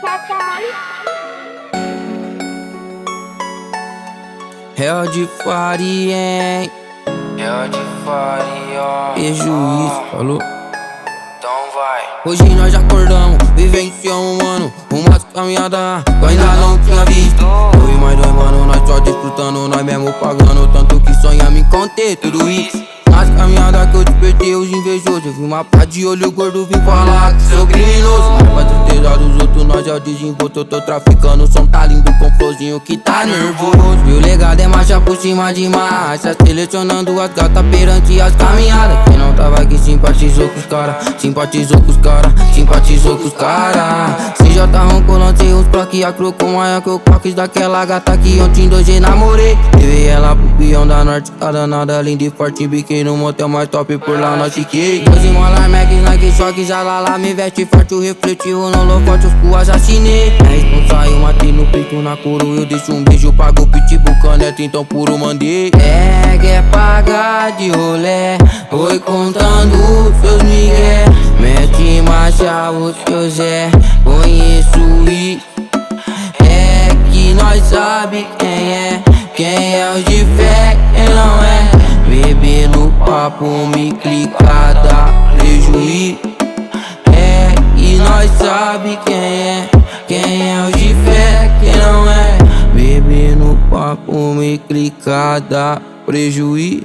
papai. Réu de faria, hein? Réu de faria. Prejuízo, falou? Então vai. Hoje nós acordamos, vivenciamos, mano, umas caminhadas que eu ainda não tinha visto. Eu e mais dois, mano, nós só desfrutando, nós mesmo pagando. Tanto que sonhamos em conter tudo isso. Nas caminhadas que eu despertei os invejosos, eu vi uma pá de olho gordo, vim falar que sou criminoso. Mas pra tristeza dos outros, nós é o desenvolto. Eu tô traficando, o som tá lindo com flowzinho que tá nervoso. E o legado é marcha por cima de marcha, selecionando as gatas perante as caminhadas. Quem não tava aqui simpatizou com os cara, simpatizou com os cara, simpatizou com os cara. Se já tá ronco, lancei uns plaque, a cru com a que eu coques daquela gata que ontem 2G namorei. Levei ela pro peão da norte, a danada linda e forte, biquei no motel mais top, por lá nós fiquei. Dois molar, Mac, Nike, choque, jalala, me veste forte, o refletivo no holofote, os cu assassinei. Não saiu, matei no peito, na coroa, eu deixo um beijo, pago pitbull, caneta, então puro mandei. Quer pagar de rolé, foi contando seus migué. Mete marcha, o seu Zé, conheço isso. É que nós sabe quem é os de fé, quem não é. Beber no papo, me clicar, dá prejuízo. É que nós sabe quem é os de fé, quem não é. Beber no papo, me clicar, dá prejuízo.